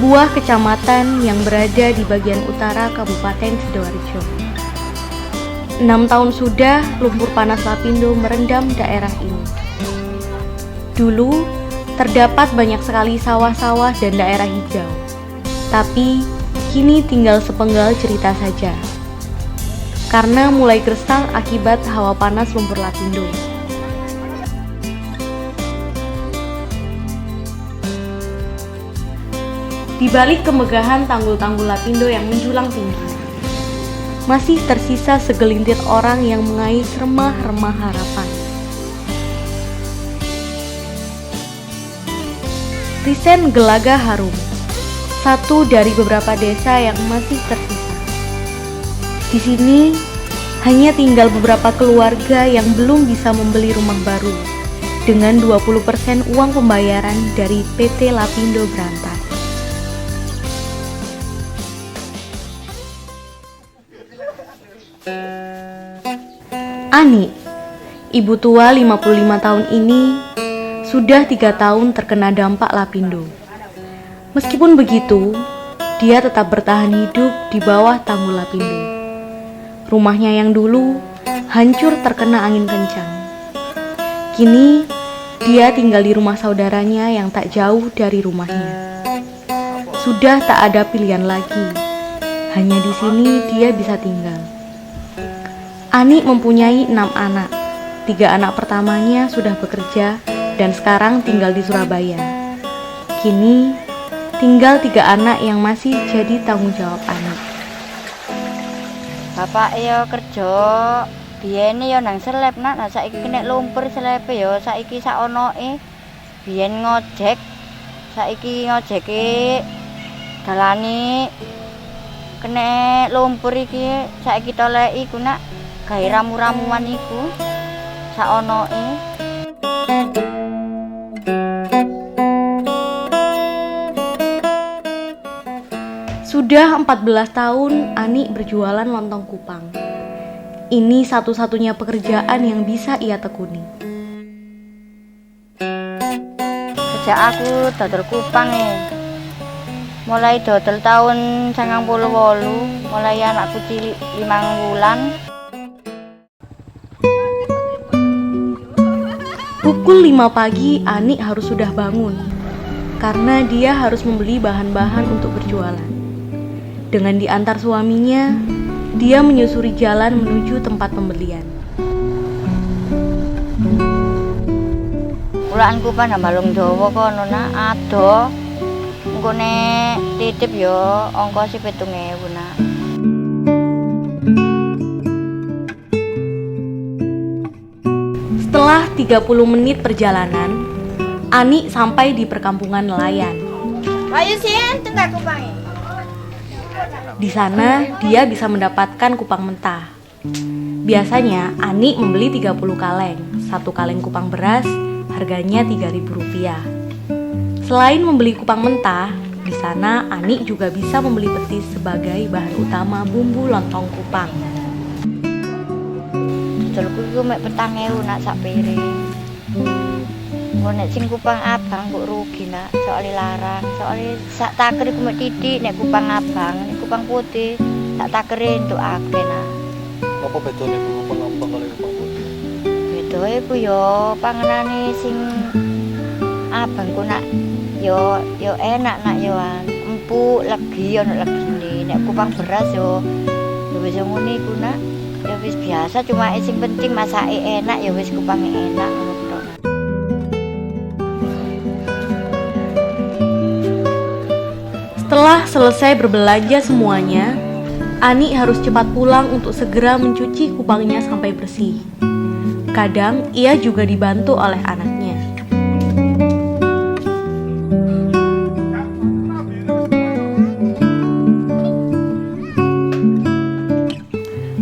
sebuah kecamatan yang berada di bagian utara Kabupaten Sidoarjo. 6 tahun sudah lumpur panas Lapindo merendam daerah ini. Dulu terdapat banyak sekali sawah-sawah dan daerah hijau, tapi kini tinggal sepenggal cerita saja. Karena mulai gersang akibat hawa panas lumpur Lapindo. Di balik kemegahan tanggul-tanggul Lapindo yang menjulang tinggi, masih tersisa segelintir orang yang mengais remah-remah harapan. Risen Gelaga Harum, satu dari beberapa desa yang masih tersisa. Di sini hanya tinggal beberapa keluarga yang belum bisa membeli rumah baru dengan 20% uang pembayaran dari PT Lapindo Berantas. Ani, ibu tua 55 tahun ini, sudah 3 tahun terkena dampak Lapindo. Meskipun begitu, dia tetap bertahan hidup di bawah tanggul Lapindo. Rumahnya yang dulu hancur terkena angin kencang. Kini, dia tinggal di rumah saudaranya yang tak jauh dari rumahnya. Sudah tak ada pilihan lagi, hanya di sini dia bisa tinggal. Ani mempunyai 6 anak. 3 anak pertamanya sudah bekerja dan sekarang tinggal di Surabaya. Kini tinggal 3 anak yang masih jadi tanggung jawab Ani. Bapak yo kerja, biyen yo nang seleb nak, nah saiki kena lumpur selepe yo saiki saonoke. Biyen ngojek, saiki ngojeke dalani kena lumpur iki saiki toleki ku nak. Gawe ramu-ramuan iku saonoke. Sudah 14 tahun Ani berjualan lontong kupang. Ini satu-satunya pekerjaan yang bisa ia tekuni. Sejak aku dodol kupang mulai dodol tahun 98, mulai anakku cilik 5 bulan. Pukul 5 pagi Ani harus sudah bangun karena dia harus membeli bahan-bahan untuk berjualan. Dengan diantar suaminya, dia menyusuri jalan menuju tempat pembelian. Kulaan kupang nang Balung Dawa kono nak ado. Engko nek titip yo ongkose 7.000 nak. Setelah 30 menit perjalanan, Ani sampai di perkampungan nelayan. Ayo sien tengah kupange. Di sana dia bisa mendapatkan kupang mentah. Biasanya Ani membeli 30 kaleng. 1 kaleng kupang beras harganya Rp3.000. Selain membeli kupang mentah, di sana Ani juga bisa membeli petis sebagai bahan utama bumbu lontong kupang. Dodolku iku mek 4.000 nak sak piring. Engko nek sing kupang abang kok rugi nak, soalnya larang. Soalnya sak taker iku mek titik nek kupang abang, nek kupang putih sak takere entuk akeh nak. Apa bedane kupang abang karo kupang putih? Bedoe ku yo panganane sing abang ku nak yo enak nak yo empuk, legi ono legine. Nek kupang beras yo wis ngene iku nak. Ya wis biasa, cuma sing penting masake enak ya wis kupange enak ngono tok. Setelah selesai berbelanja semuanya, Ani harus cepat pulang untuk segera mencuci kupangnya sampai bersih. Kadang ia juga dibantu oleh anaknya.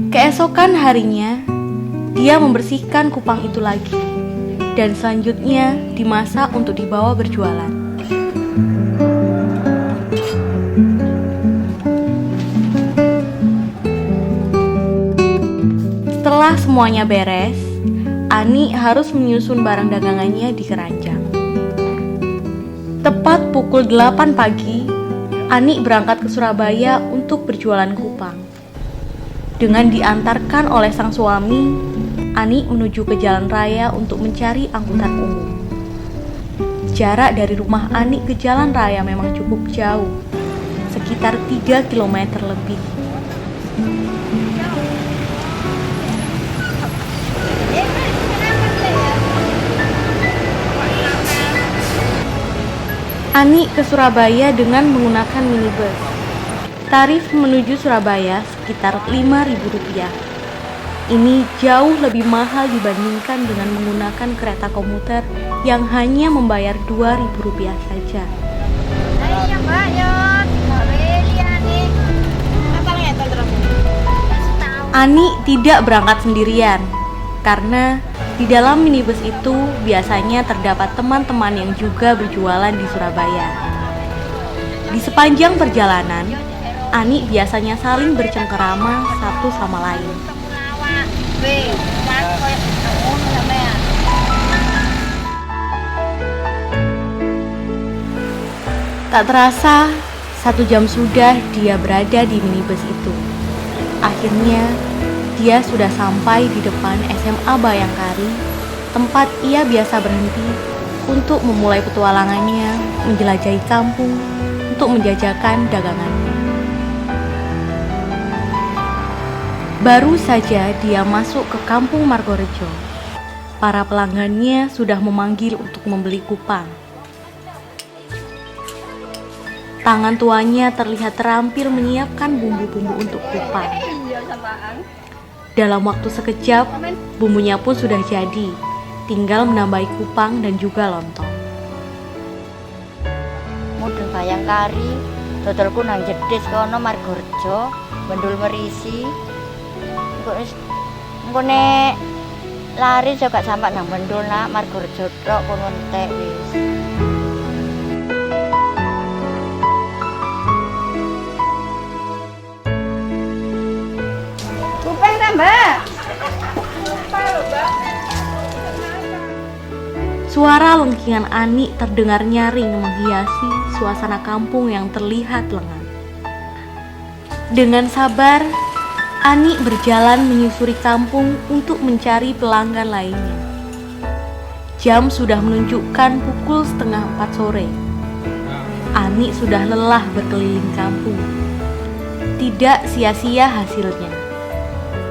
Keesokan harinya, dia membersihkan kupang itu lagi dan selanjutnya dimasak untuk dibawa berjualan. Setelah semuanya beres, Ani harus menyusun barang dagangannya di keranjang. Tepat pukul 8 pagi, Ani berangkat ke Surabaya untuk berjualan kupang. Dengan diantarkan oleh sang suami, Ani menuju ke jalan raya untuk mencari angkutan umum. Jarak dari rumah Ani ke jalan raya memang cukup jauh, sekitar 3 km lebih. Ani ke Surabaya dengan menggunakan minibus. Tarif menuju Surabaya sekitar Rp5.000. Ini jauh lebih mahal dibandingkan dengan menggunakan kereta komuter yang hanya membayar Rp2.000 saja. Ani tidak berangkat sendirian karena di dalam minibus itu biasanya terdapat teman-teman yang juga berjualan di Surabaya. Di sepanjang perjalanan, Ani biasanya saling bercengkerama satu sama lain. Tak terasa, 1 jam sudah dia berada di minibus itu. Akhirnya, dia sudah sampai di depan SMA Bayangkari, tempat ia biasa berhenti untuk memulai petualangannya menjelajahi kampung untuk menjajakan dagangannya. Baru saja dia masuk ke kampung Margorejo, para pelanggannya sudah memanggil untuk membeli kupang. Tangan tuanya terlihat terampil menyiapkan bumbu-bumbu untuk kupang. Dalam waktu sekejap, bumbunya pun sudah jadi, tinggal menambahi kupang dan juga lontong. Mudun Bayangkari, dodolku nang Jedes kono Margorejo, Bendul Merisi. Engko nek lari yo gak sampe nang Bendul nak Margorejo tok kono entek wis. Kuping ta, Mbak? Suara lengkingan Ani terdengar nyaring menghiasi suasana kampung yang terlihat lengang. Dengan sabar, Ani berjalan menyusuri kampung untuk mencari pelanggan lainnya. Jam sudah menunjukkan pukul 3:30 sore. Ani sudah lelah berkeliling kampung. Tidak sia-sia hasilnya.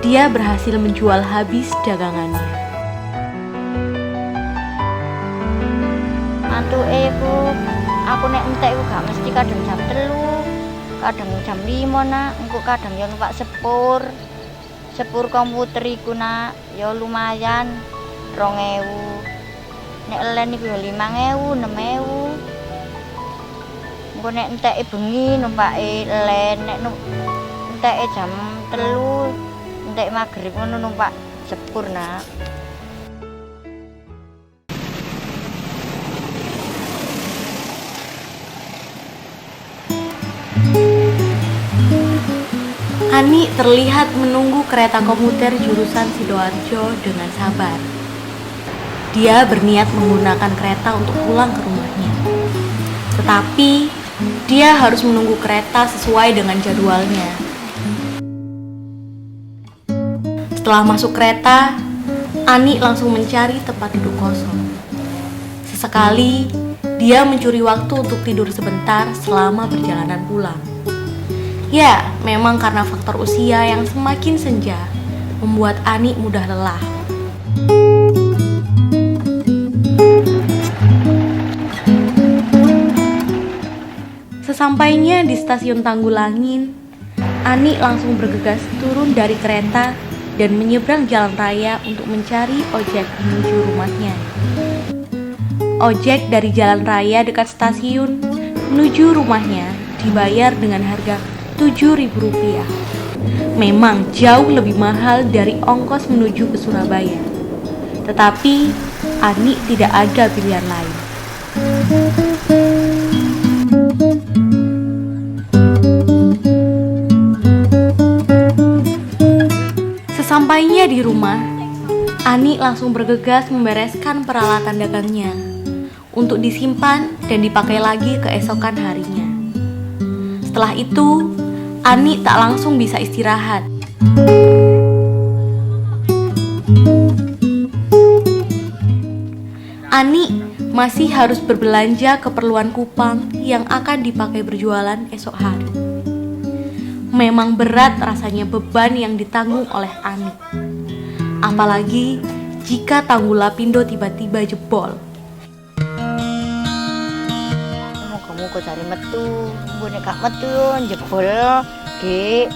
Dia berhasil menjual habis dagangannya. Antuke aku nek entek gak mesti kadang jam 3, kadang jam 5 nak, engko kadang ya numpak sepur. Sepur komputer iku nak, ya lumayan 2.000. Nek elen iku ya 5.000, 6.000. Engko nek enteke bengi numpake elen, nek enteke jam 3, entek magrib ngono numpak sepur nak. Ani terlihat menunggu kereta komuter jurusan Sidoarjo dengan sabar. Dia berniat menggunakan kereta untuk pulang ke rumahnya. Tetapi, dia harus menunggu kereta sesuai dengan jadwalnya. Setelah masuk kereta, Ani langsung mencari tempat duduk kosong. Sesekali, dia mencuri waktu untuk tidur sebentar selama perjalanan pulang. Ya, memang karena faktor usia yang semakin senja membuat Ani mudah lelah. Sesampainya di stasiun Tanggulangin, Ani langsung bergegas turun dari kereta dan menyeberang jalan raya untuk mencari ojek menuju rumahnya. Ojek dari jalan raya dekat stasiun menuju rumahnya dibayar dengan harga Rp7.000. Memang jauh lebih mahal dari ongkos menuju ke Surabaya. Tetapi Ani tidak ada pilihan lain. Sesampainya di rumah, Ani langsung bergegas membereskan peralatan dagangnya untuk disimpan dan dipakai lagi keesokan harinya. Setelah itu, Ani tak langsung bisa istirahat. Ani masih harus berbelanja keperluan kupang yang akan dipakai berjualan esok hari. Memang berat rasanya beban yang ditanggung oleh Ani. Apalagi jika tanggul lapindo tiba-tiba jebol. Muga-muga cari metu, nek gak metu jebol Dik.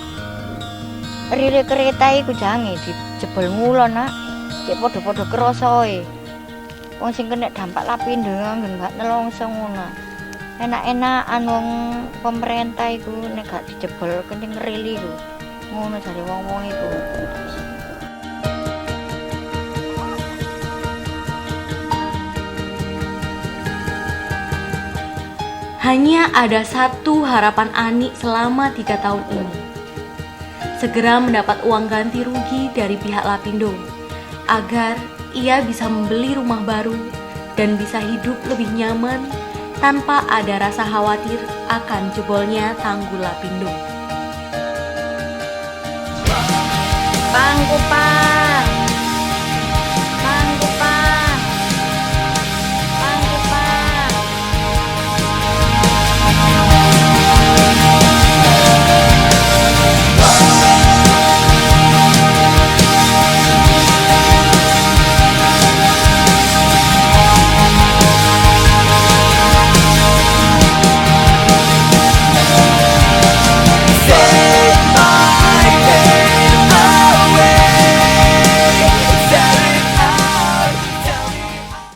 Rire kereta iku jange dijebol mula nak. Cek padha-padha krasa e. Wong sing kena dampak lapindo nggen gak nelongso ngono. Enak-enakan wong pemerintah iku nek gak dijebol kening ngerili iku. Ngono jare wong-wong iku. Hanya ada satu harapan Ani selama 3 tahun ini. Segera mendapat uang ganti rugi dari pihak lapindo agar ia bisa membeli rumah baru dan bisa hidup lebih nyaman tanpa ada rasa khawatir akan jebolnya tanggul lapindo.